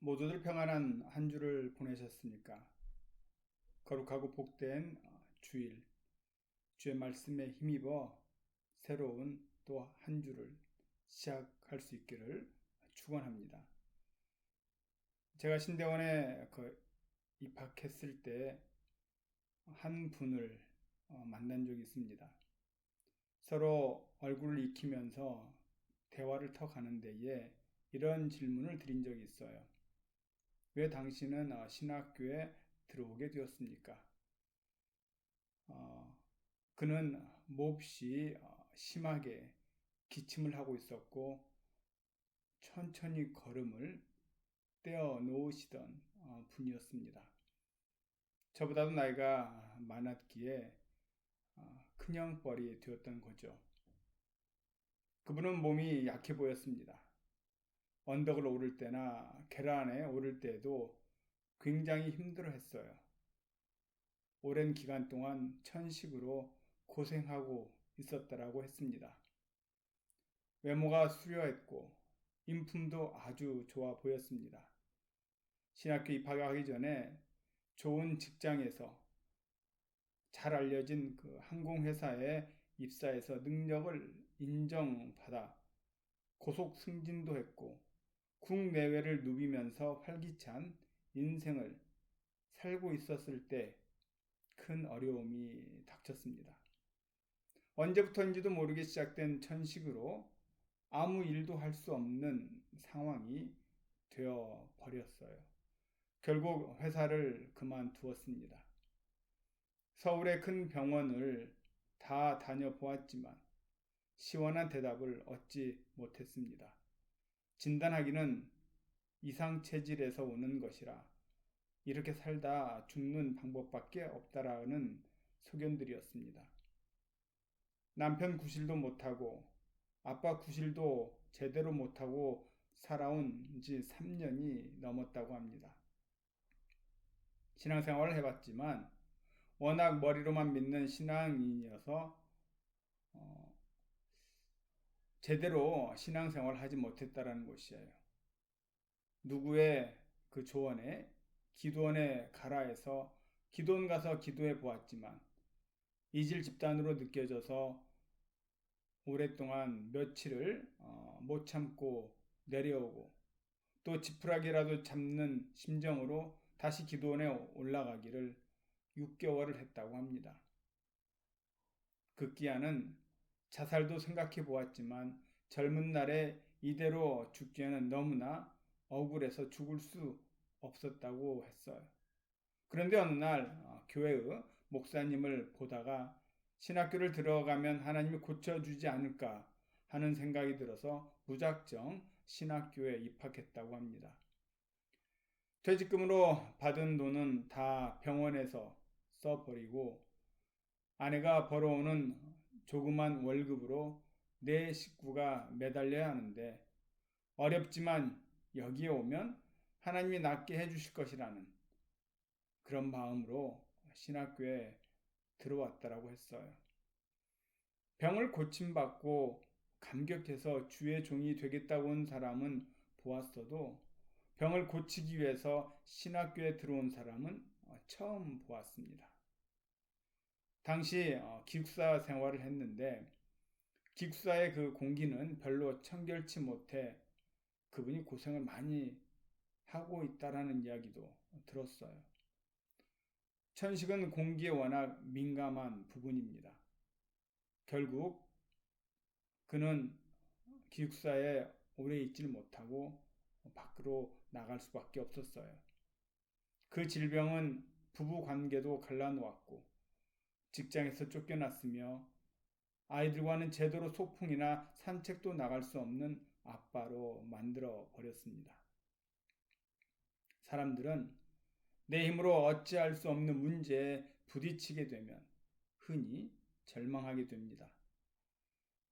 모두들 평안한 한 주를 보내셨습니까? 거룩하고 복된 주일, 주의 말씀에 힘입어 새로운 또 한 주를 시작할 수 있기를 축원합니다. 제가 신대원에 입학했을 때 한 분을 만난 적이 있습니다. 서로 얼굴을 익히면서 대화를 터가는 데에 이런 질문을 드린 적이 있어요. 왜 당신은 신학교에 들어오게 되었습니까? 어, 그는 몹시 심하게 기침을 하고 있었고 천천히 걸음을 떼어 놓으시던 분이었습니다. 저보다도 나이가 많았기에 큰형벌이 되었던 거죠. 그분은 몸이 약해 보였습니다. 언덕을 오를 때나 계란에 오를 때에도 굉장히 힘들어했어요. 오랜 기간 동안 천식으로 고생하고 있었다라고 했습니다. 외모가 수려했고 인품도 아주 좋아 보였습니다. 신학교 입학하기 전에 좋은 직장에서 잘 알려진 그 항공회사에 입사해서 능력을 인정받아 고속 승진도 했고 국내외를 누비면서 활기찬 인생을 살고 있었을 때 큰 어려움이 닥쳤습니다. 언제부터인지도 모르게 시작된 천식으로 아무 일도 할 수 없는 상황이 되어 버렸어요. 결국 회사를 그만두었습니다. 서울의 큰 병원을 다 다녀보았지만 시원한 대답을 얻지 못했습니다. 진단하기는 이상체질에서 오는 것이라 이렇게 살다 죽는 방법밖에 없다라는 소견들이었습니다. 남편 구실도 못하고 아빠 구실도 제대로 못하고 살아온 지 3년이 넘었다고 합니다. 신앙생활을 해봤지만 워낙 머리로만 믿는 신앙인이어서 제대로 신앙생활을 하지 못했다라는 것이에요. 누구의 그 조언에 기도원에 가라 해서 기도원 가서 기도해 보았지만 이질 집단으로 느껴져서 오랫동안 며칠을 못 참고 내려오고 또 지푸라기라도 잡는 심정으로 다시 기도원에 올라가기를 6개월을 했다고 합니다. 극기야는 자살도 생각해 보았지만 젊은 날에 이대로 죽기에는 너무나 억울해서 죽을 수 없었다고 했어요. 그런데 어느 날 교회의 목사님을 보다가 신학교를 들어가면 하나님이 고쳐주지 않을까 하는 생각이 들어서 무작정 신학교에 입학했다고 합니다. 퇴직금으로 받은 돈은 다 병원에서 써버리고 아내가 벌어오는 조그만 월급으로 내 식구가 매달려야 하는데 어렵지만 여기에 오면 하나님이 낫게 해주실 것이라는 그런 마음으로 신학교에 들어왔다라고 했어요. 병을 고침받고 감격해서 주의 종이 되겠다고 온 사람은 보았어도 병을 고치기 위해서 신학교에 들어온 사람은 처음 보았습니다. 당시 기숙사 생활을 했는데 기숙사의 그 공기는 별로 청결치 못해 그분이 고생을 많이 하고 있다라는 이야기도 들었어요. 천식은 공기에 워낙 민감한 부분입니다. 결국 그는 기숙사에 오래 있지를 못하고 밖으로 나갈 수밖에 없었어요. 그 질병은 부부 관계도 갈라놓았고 직장에서 쫓겨났으며 아이들과는 제대로 소풍이나 산책도 나갈 수 없는 아빠로 만들어 버렸습니다. 사람들은 내 힘으로 어찌할 수 없는 문제에 부딪히게 되면 흔히 절망하게 됩니다.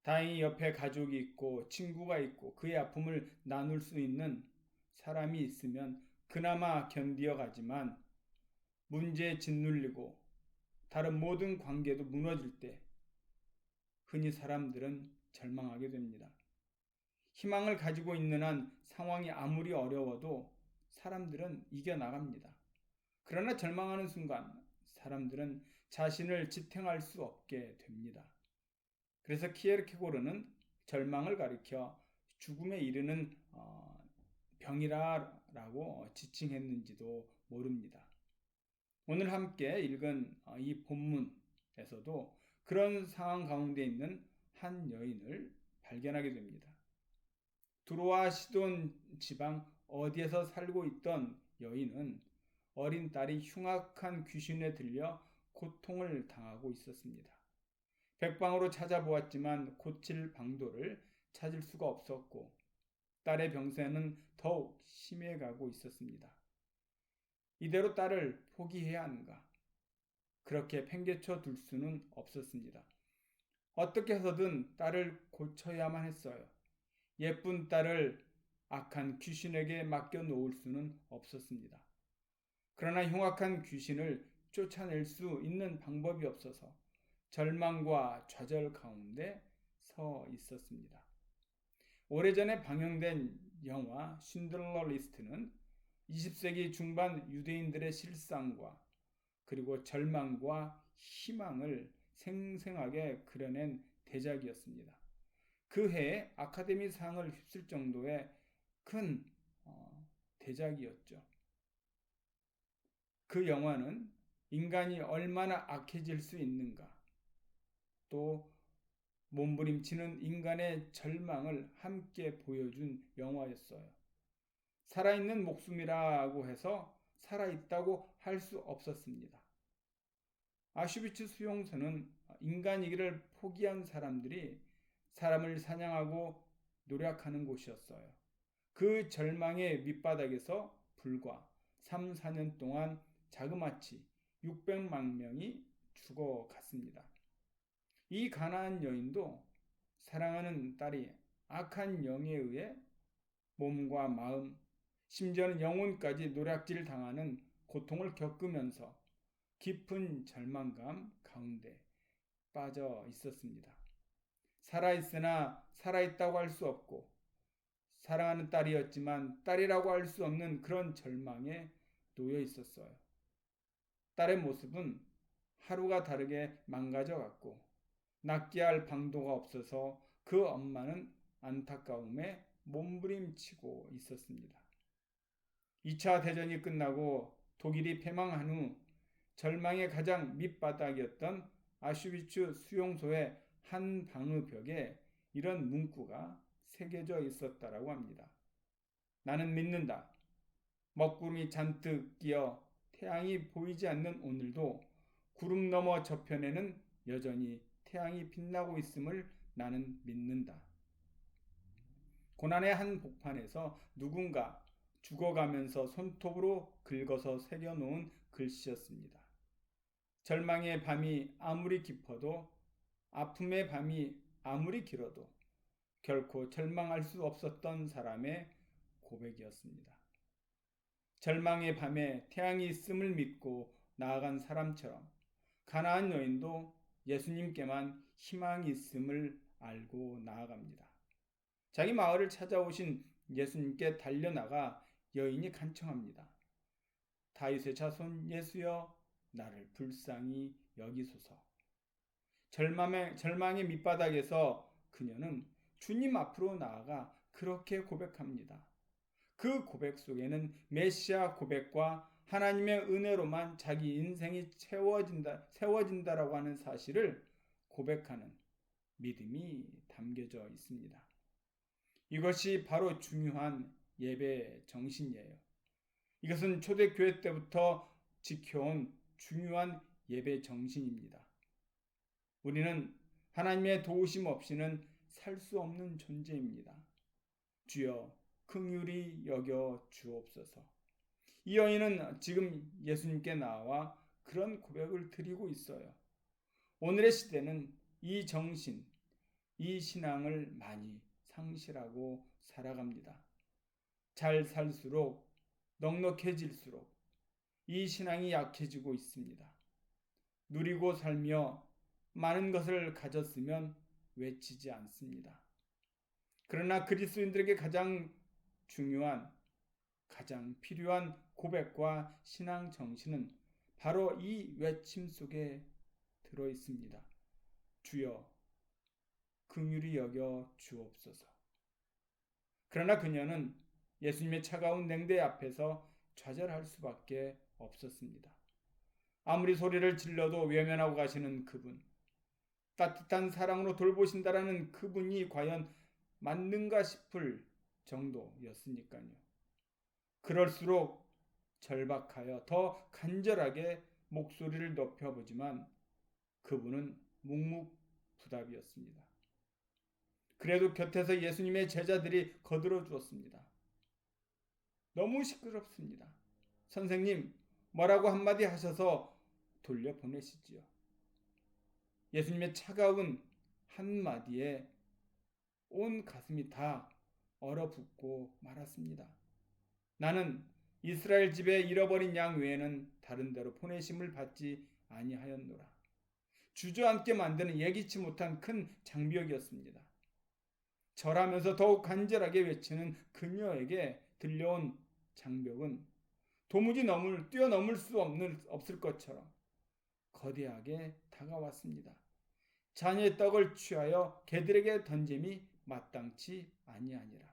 다행히 옆에 가족이 있고 친구가 있고 그의 아픔을 나눌 수 있는 사람이 있으면 그나마 견디어 가지만 문제에 짓눌리고 다른 모든 관계도 무너질 때 흔히 사람들은 절망하게 됩니다. 희망을 가지고 있는 한 상황이 아무리 어려워도 사람들은 이겨나갑니다. 그러나 절망하는 순간 사람들은 자신을 지탱할 수 없게 됩니다. 그래서 키에르케고르는 절망을 가리켜 죽음에 이르는 병이라고 지칭했는지도 모릅니다. 오늘 함께 읽은 이 본문에서도 그런 상황 가운데 있는 한 여인을 발견하게 됩니다. 두로와 시돈 지방 어디에서 살고 있던 여인은 어린 딸이 흉악한 귀신에 들려 고통을 당하고 있었습니다. 백방으로 찾아보았지만 고칠 방도를 찾을 수가 없었고 딸의 병세는 더욱 심해가고 있었습니다. 이대로 딸을 포기해야 하는가? 그렇게 팽개쳐 둘 수는 없었습니다. 어떻게 해서든 딸을 고쳐야만 했어요. 예쁜 딸을 악한 귀신에게 맡겨 놓을 수는 없었습니다. 그러나 흉악한 귀신을 쫓아낼 수 있는 방법이 없어서 절망과 좌절 가운데 서 있었습니다. 오래전에 방영된 영화 신들러 리스트는 20세기 중반 유대인들의 실상과 그리고 절망과 희망을 생생하게 그려낸 대작이었습니다. 그 해에 아카데미 상을 휩쓸 정도의 큰 대작이었죠. 그 영화는 인간이 얼마나 악해질 수 있는가, 또 몸부림치는 인간의 절망을 함께 보여준 영화였어요. 살아있는 목숨이라고 해서 살아있다고 할 수 없었습니다. 아슈비츠 수용소는 인간이기를 포기한 사람들이 사람을 사냥하고 노력하는 곳이었어요. 그 절망의 밑바닥에서 불과 3, 4년 동안 자그마치 600만 명이 죽어갔습니다. 이 가나안 여인도 사랑하는 딸이 악한 영에 의해 몸과 마음, 심지어는 영혼까지 노략질 당하는 고통을 겪으면서 깊은 절망감 가운데 빠져 있었습니다. 살아있으나 살아있다고 할 수 없고 사랑하는 딸이었지만 딸이라고 할 수 없는 그런 절망에 놓여 있었어요. 딸의 모습은 하루가 다르게 망가져갔고 낫게 할 방도가 없어서 그 엄마는 안타까움에 몸부림치고 있었습니다. 2차 대전이 끝나고 독일이 패망한 후 절망의 가장 밑바닥이었던 아슈비츠 수용소의 한 방의 벽에 이런 문구가 새겨져 있었다라고 합니다. 나는 믿는다. 먹구름이 잔뜩 끼어 태양이 보이지 않는 오늘도 구름 너머 저편에는 여전히 태양이 빛나고 있음을 나는 믿는다. 고난의 한 복판에서 누군가 죽어가면서 손톱으로 긁어서 새겨놓은 글씨였습니다. 절망의 밤이 아무리 깊어도 아픔의 밤이 아무리 길어도 결코 절망할 수 없었던 사람의 고백이었습니다. 절망의 밤에 태양이 있음을 믿고 나아간 사람처럼 가나안 여인도 예수님께만 희망이 있음을 알고 나아갑니다. 자기 마을을 찾아오신 예수님께 달려나가 여인이 간청합니다. 다윗의 자손 예수여 나를 불쌍히 여기소서. 절망의 밑바닥에서 그녀는 주님 앞으로 나아가 그렇게 고백합니다. 그 고백 속에는 메시아 고백과 하나님의 은혜로만 자기 인생이 세워진다라고 하는 사실을 고백하는 믿음이 담겨져 있습니다. 이것이 바로 중요한 예배 정신이에요. 이것은 초대교회 때부터 지켜온 중요한 예배 정신입니다. 우리는 하나님의 도우심 없이는 살 수 없는 존재입니다. 주여 긍휼히 여겨 주옵소서. 이 여인은 지금 예수님께 나와 그런 고백을 드리고 있어요. 오늘의 시대는 이 정신, 이 신앙을 많이 상실하고 살아갑니다. 잘 살수록 넉넉해질수록 이 신앙이 약해지고 있습니다. 누리고 살며 많은 것을 가졌으면 외치지 않습니다. 그러나 그리스도인들에게 가장 중요한 가장 필요한 고백과 신앙 정신은 바로 이 외침 속에 들어 있습니다. 주여, 긍휼히 여겨 주옵소서. 그러나 그녀는 예수님의 차가운 냉대 앞에서 좌절할 수밖에 없었습니다. 아무리 소리를 질러도 외면하고 가시는 그분, 따뜻한 사랑으로 돌보신다라는 그분이 과연 맞는가 싶을 정도였으니까요. 그럴수록 절박하여 더 간절하게 목소리를 높여보지만 그분은 묵묵부답이었습니다. 그래도 곁에서 예수님의 제자들이 거들어 주었습니다. 너무 시끄럽습니다. 선생님, 뭐라고 한마디 하셔서 돌려보내시지요. 예수님의 차가운 한마디에 온 가슴이 다 얼어붙고 말았습니다. 나는 이스라엘 집에 잃어버린 양 외에는 다른 데로 보내심을 받지 아니하였노라. 주저앉게 만드는 예기치 못한 큰 장벽이었습니다. 절하면서 더욱 간절하게 외치는 그녀에게 들려온 장벽은 도무지 뛰어넘을 수 없을 것처럼 거대하게 다가왔습니다. 자녀의 떡을 취하여 개들에게 던짐이 마땅치 아니하니라.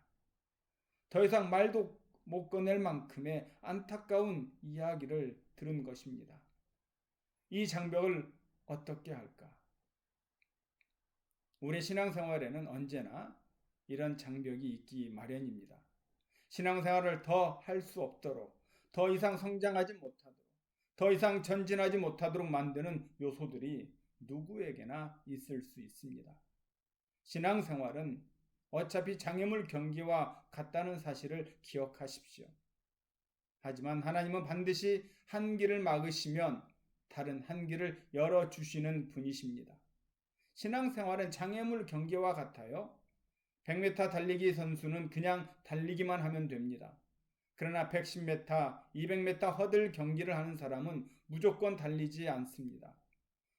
더 이상 말도 못 꺼낼 만큼의 안타까운 이야기를 들은 것입니다. 이 장벽을 어떻게 할까? 우리 신앙생활에는 언제나 이런 장벽이 있기 마련입니다. 신앙생활을 더 할 수 없도록, 더 이상 성장하지 못하도록, 더 이상 전진하지 못하도록 만드는 요소들이 누구에게나 있을 수 있습니다. 신앙생활은 어차피 장애물 경기와 같다는 사실을 기억하십시오. 하지만 하나님은 반드시 한 길을 막으시면 다른 한 길을 열어주시는 분이십니다. 신앙생활은 장애물 경기와 같아요. 100m 달리기 선수는 그냥 달리기만 하면 됩니다. 그러나 110m, 200m 허들 경기를 하는 사람은 무조건 달리지 않습니다.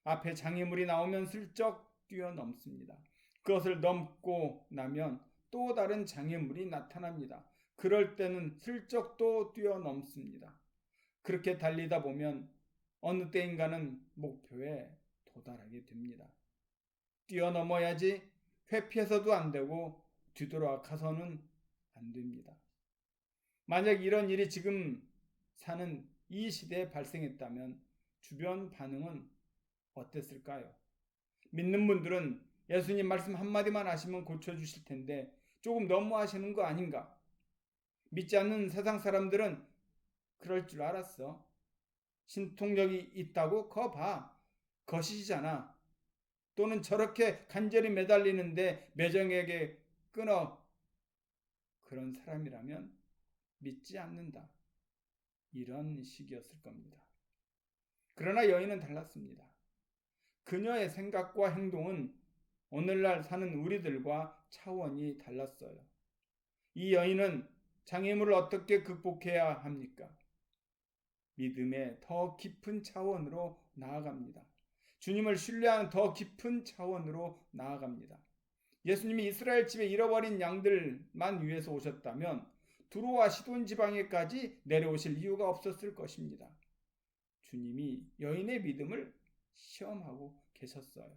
앞에 장애물이 나오면 슬쩍 뛰어넘습니다. 그것을 넘고 나면 또 다른 장애물이 나타납니다. 그럴 때는 슬쩍 또 뛰어넘습니다. 그렇게 달리다 보면 어느 때인가는 목표에 도달하게 됩니다. 뛰어넘어야지 회피해서도 안 되고 뒤돌아가서는 안 됩니다. 만약 이런 일이 지금 사는 이 시대에 발생했다면 주변 반응은 어땠을까요? 믿는 분들은 예수님 말씀 한마디만 하시면 고쳐주실 텐데 조금 너무하시는 거 아닌가? 믿지 않는 세상 사람들은 그럴 줄 알았어. 신통력이 있다고? 거 봐. 거시잖아. 또는 저렇게 간절히 매달리는데 매정에게 끊어. 그런 사람이라면 믿지 않는다. 이런 식이었을 겁니다. 그러나 여인은 달랐습니다. 그녀의 생각과 행동은 오늘날 사는 우리들과 차원이 달랐어요. 이 여인은 장애물을 어떻게 극복해야 합니까? 믿음의 더 깊은 차원으로 나아갑니다. 주님을 신뢰하는 더 깊은 차원으로 나아갑니다. 예수님이 이스라엘 집에 잃어버린 양들만 위해서 오셨다면 두로와 시돈 지방에까지 내려오실 이유가 없었을 것입니다. 주님이 여인의 믿음을 시험하고 계셨어요.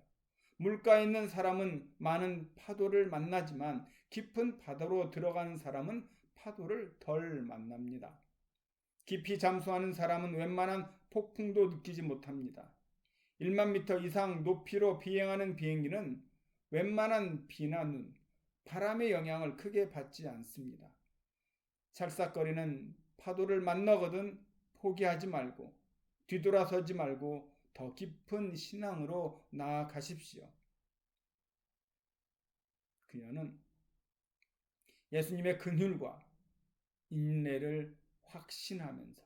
물가에 있는 사람은 많은 파도를 만나지만 깊은 바다로 들어가는 사람은 파도를 덜 만납니다. 깊이 잠수하는 사람은 웬만한 폭풍도 느끼지 못합니다. 1만 미터 이상 높이로 비행하는 비행기는 웬만한 비나 눈, 바람의 영향을 크게 받지 않습니다. 찰싹거리는 파도를 만나거든 포기하지 말고 뒤돌아서지 말고 더 깊은 신앙으로 나아가십시오. 그녀는 예수님의 긍휼과 인내를 확신하면서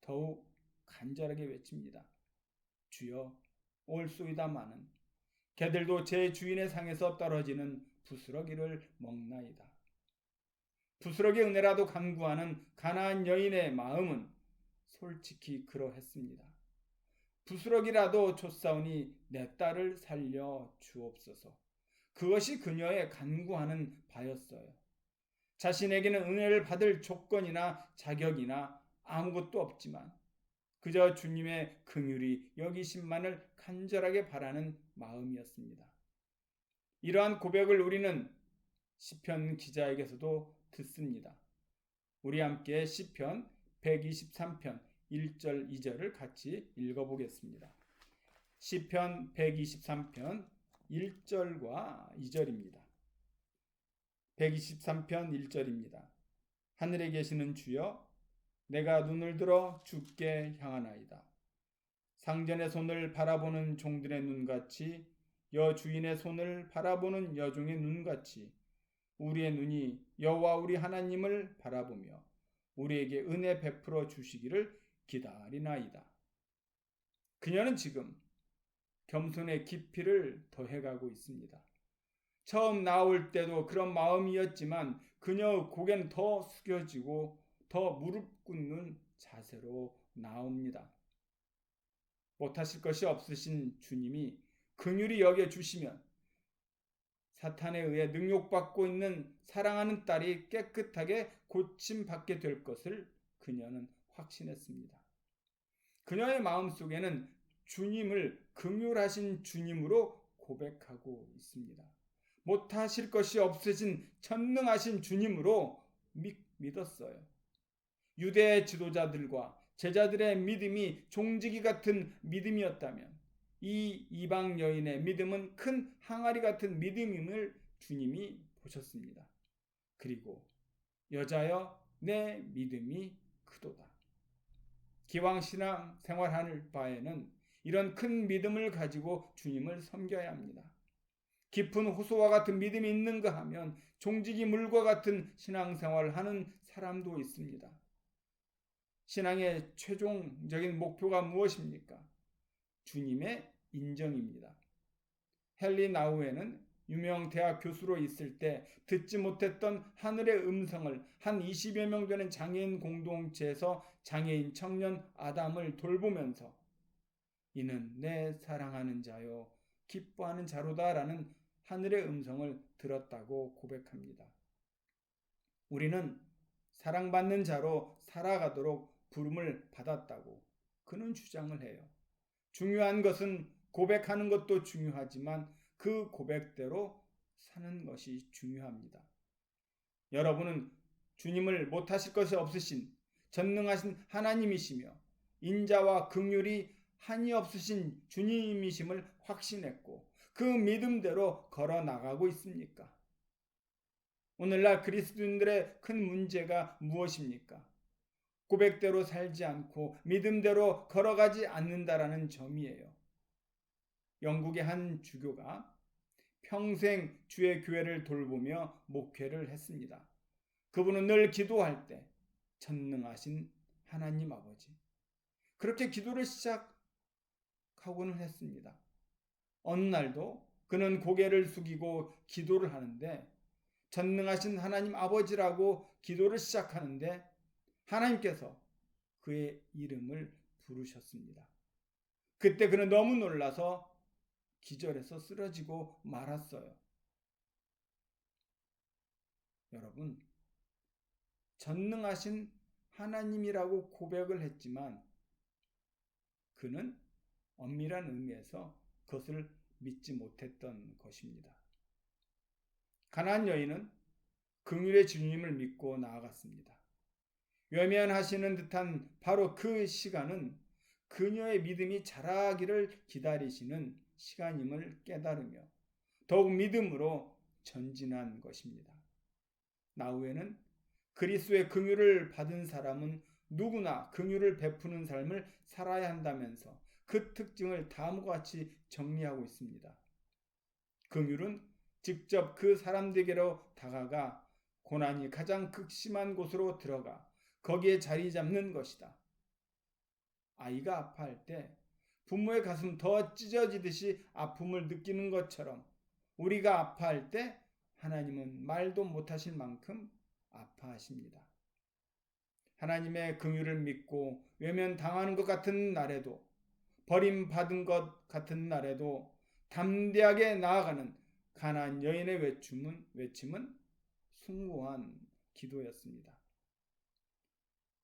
더욱 간절하게 외칩니다. 주여 올소이다마는 개들도 제 주인의 상에서 떨어지는 부스러기를 먹나이다. 부스러기 은혜라도 간구하는 가나안 여인의 마음은 솔직히 그러했습니다. 부스러기라도 줬사오니 내 딸을 살려 주옵소서. 그것이 그녀의 간구하는 바였어요. 자신에게는 은혜를 받을 조건이나 자격이나 아무것도 없지만 그저 주님의 긍휼이 여기심만을 간절하게 바라는 마음이었습니다. 이러한 고백을 우리는 시편 기자에게서도 듣습니다. 우리 함께 시편 123편 1절 2절을 같이 읽어보겠습니다. 시편 123편 1절과 2절입니다. 123편 1절입니다. 하늘에 계시는 주여, 내가 눈을 들어 주께 향하나이다. 상전의 손을 바라보는 종들의 눈같이, 여주인의 손을 바라보는 여종의 눈같이 우리의 눈이 여호와 우리 하나님을 바라보며 우리에게 은혜 베풀어 주시기를 기다리나이다. 그녀는 지금 겸손의 깊이를 더해가고 있습니다. 처음 나올 때도 그런 마음이었지만 그녀의 고개는 더 숙여지고 더 무릎 꿇는 자세로 나옵니다. 못하실 것이 없으신 주님이 긍휼히 여겨주시면 사탄에 의해 능욕받고 있는 사랑하는 딸이 깨끗하게 고침받게 될 것을 그녀는 확신했습니다. 그녀의 마음속에는 주님을 긍휼하신 주님으로 고백하고 있습니다. 못하실 것이 없으신 전능하신 주님으로 믿었어요. 유대 지도자들과 제자들의 믿음이 종지기 같은 믿음이었다면 이 이방 여인의 믿음은 큰 항아리 같은 믿음임을 주님이 보셨습니다. 그리고 여자여 내 믿음이 크도다. 기왕 신앙 생활할 바에는 이런 큰 믿음을 가지고 주님을 섬겨야 합니다. 깊은 호수와 같은 믿음이 있는가 하면 종지기 물과 같은 신앙생활을 하는 사람도 있습니다. 신앙의 최종적인 목표가 무엇입니까? 주님의 인정입니다. 헨리 나우에는 유명 대학 교수로 있을 때 듣지 못했던 하늘의 음성을 한 20여 명 되는 장애인 공동체에서 장애인 청년 아담을 돌보면서 이는 내 사랑하는 자요 기뻐하는 자로다라는 하늘의 음성을 들었다고 고백합니다. 우리는 사랑받는 자로 살아가도록 부름을 받았다고 그는 주장을 해요. 중요한 것은 고백하는 것도 중요하지만 그 고백대로 사는 것이 중요합니다. 여러분은 주님을 못하실 것이 없으신 전능하신 하나님이시며 인자와 긍휼이 한이 없으신 주님이심을 확신했고 그 믿음대로 걸어 나가고 있습니까? 오늘날 그리스도인들의 큰 문제가 무엇입니까? 고백대로 살지 않고 믿음대로 걸어가지 않는다라는 점이에요. 영국의 한 주교가 평생 주의 교회를 돌보며 목회를 했습니다. 그분은 늘 기도할 때 전능하신 하나님 아버지, 그렇게 기도를 시작하고는 했습니다. 어느 날도 그는 고개를 숙이고 기도를 하는데 전능하신 하나님 아버지라고 기도를 시작하는데 하나님께서 그의 이름을 부르셨습니다. 그때 그는 너무 놀라서 기절해서 쓰러지고 말았어요. 여러분, 전능하신 하나님이라고 고백을 했지만 그는 엄밀한 의미에서 그것을 믿지 못했던 것입니다. 가나안 여인은 긍휼의 주님을 믿고 나아갔습니다. 외면하시는 듯한 바로 그 시간은 그녀의 믿음이 자라기를 기다리시는 시간임을 깨달으며 더욱 믿음으로 전진한 것입니다. 나후에는 그리스도의 긍휼을 받은 사람은 누구나 긍휼을 베푸는 삶을 살아야 한다면서 그 특징을 다음과 같이 정리하고 있습니다. 긍휼은 직접 그 사람들에게로 다가가 고난이 가장 극심한 곳으로 들어가 거기에 자리 잡는 것이다. 아이가 아파할 때 부모의 가슴 더 찢어지듯이 아픔을 느끼는 것처럼 우리가 아파할 때 하나님은 말도 못하실 만큼 아파하십니다. 하나님의 긍휼을 믿고 외면당하는 것 같은 날에도 버림받은 것 같은 날에도 담대하게 나아가는 가나안 여인의 외침은 숭고한 기도였습니다.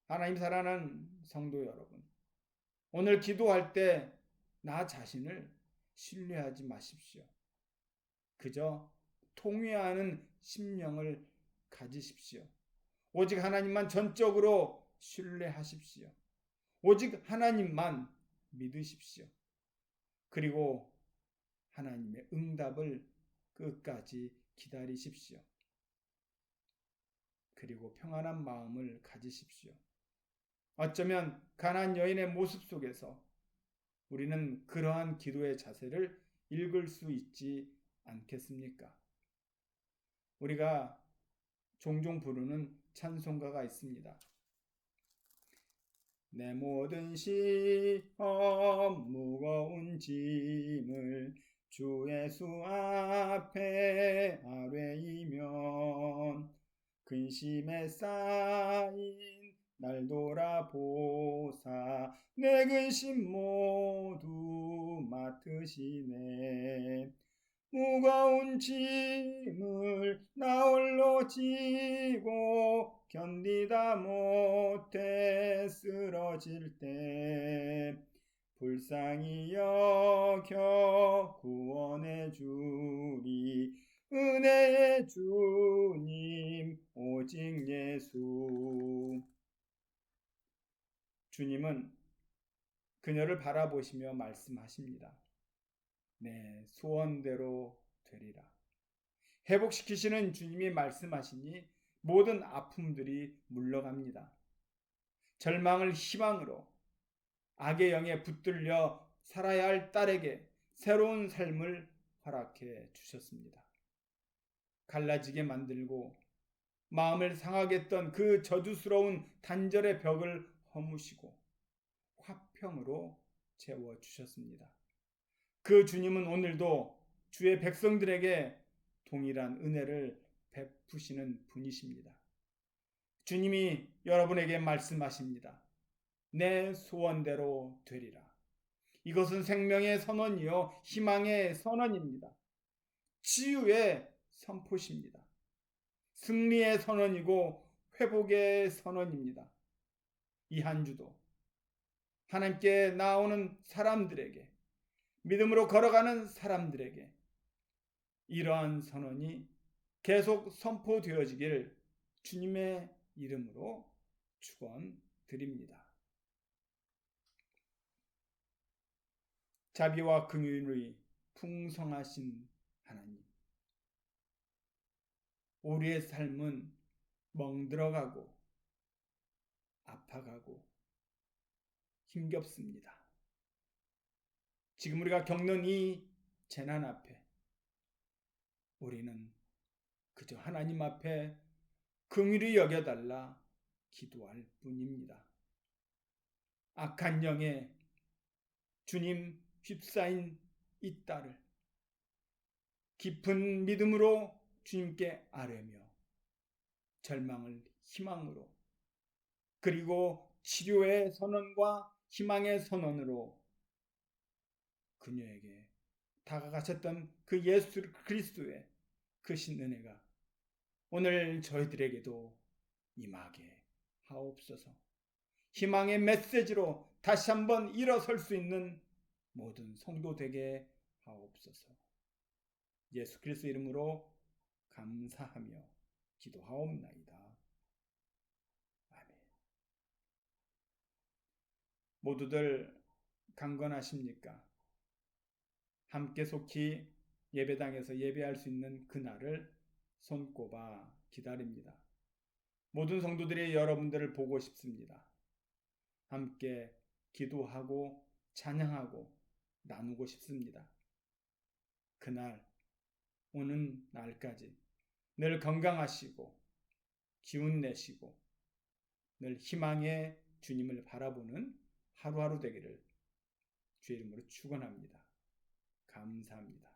하나님 사랑하는 성도 여러분, 오늘 기도할 때 나 자신을 신뢰하지 마십시오. 그저 통회하는 심령을 가지십시오. 오직 하나님만 전적으로 신뢰하십시오. 오직 하나님만 믿으십시오. 그리고 하나님의 응답을 끝까지 기다리십시오. 그리고 평안한 마음을 가지십시오. 어쩌면 가나안 여인의 모습 속에서 우리는 그러한 기도의 자세를 읽을 수 있지 않겠습니까? 우리가 종종 부르는 찬송가가 있습니다. 내 모든 시험 무거운 짐을 주 예수 앞에 아뢰이면 근심에 쌓인 날 돌아보사 내 근심 모두 맡으시네. 무거운 짐을 나 홀로 지고 견디다 못해 쓰러질 때 불쌍히 여겨 구원해 주리 은혜의 주님 오직 예수. 주님은 그녀를 바라보시며 말씀하십니다. 내 소원대로 되리라. 회복시키시는 주님이 말씀하시니 모든 아픔들이 물러갑니다. 절망을 희망으로 악의 영에 붙들려 살아야 할 딸에게 새로운 삶을 허락해 주셨습니다. 갈라지게 만들고 마음을 상하게 했던 그 저주스러운 단절의 벽을 허무시고 화평으로 채워주셨습니다. 그 주님은 오늘도 주의 백성들에게 동일한 은혜를 베푸시는 분이십니다. 주님이 여러분에게 말씀하십니다. 내 소원대로 되리라. 이것은 생명의 선언이요 희망의 선언입니다. 치유의 선포십니다. 승리의 선언이고 회복의 선언입니다. 이 한 주도 하나님께 나오는 사람들에게, 믿음으로 걸어가는 사람들에게 이러한 선언이 계속 선포되어지길 주님의 이름으로 축원드립니다. 자비와 긍휼의 풍성하신 하나님, 우리의 삶은 멍들어가고 아파가고 힘겹습니다. 지금 우리가 겪는 이 재난 앞에 우리는 그저 하나님 앞에 긍휼히 여겨달라 기도할 뿐입니다. 악한 영에 주님 휩싸인 이 딸을 깊은 믿음으로 주님께 아뢰며 절망을 희망으로 그리고 치료의 선언과 희망의 선언으로 그녀에게 다가가셨던 그 예수 그리스도의 크신 은혜가 오늘 저희들에게도 임하게 하옵소서. 희망의 메시지로 다시 한번 일어설 수 있는 모든 성도 되게 하옵소서. 예수 그리스도 이름으로 감사하며 기도하옵나이다. 아멘. 모두들 강건하십니까? 함께 속히 예배당에서 예배할 수 있는 그날을 손꼽아 기다립니다. 모든 성도들이 여러분들을 보고 싶습니다. 함께 기도하고 찬양하고 나누고 싶습니다. 그날 오는 날까지 늘 건강하시고 기운 내시고 늘 희망의 주님을 바라보는 하루하루 되기를 주의 이름으로 축원합니다. 감사합니다.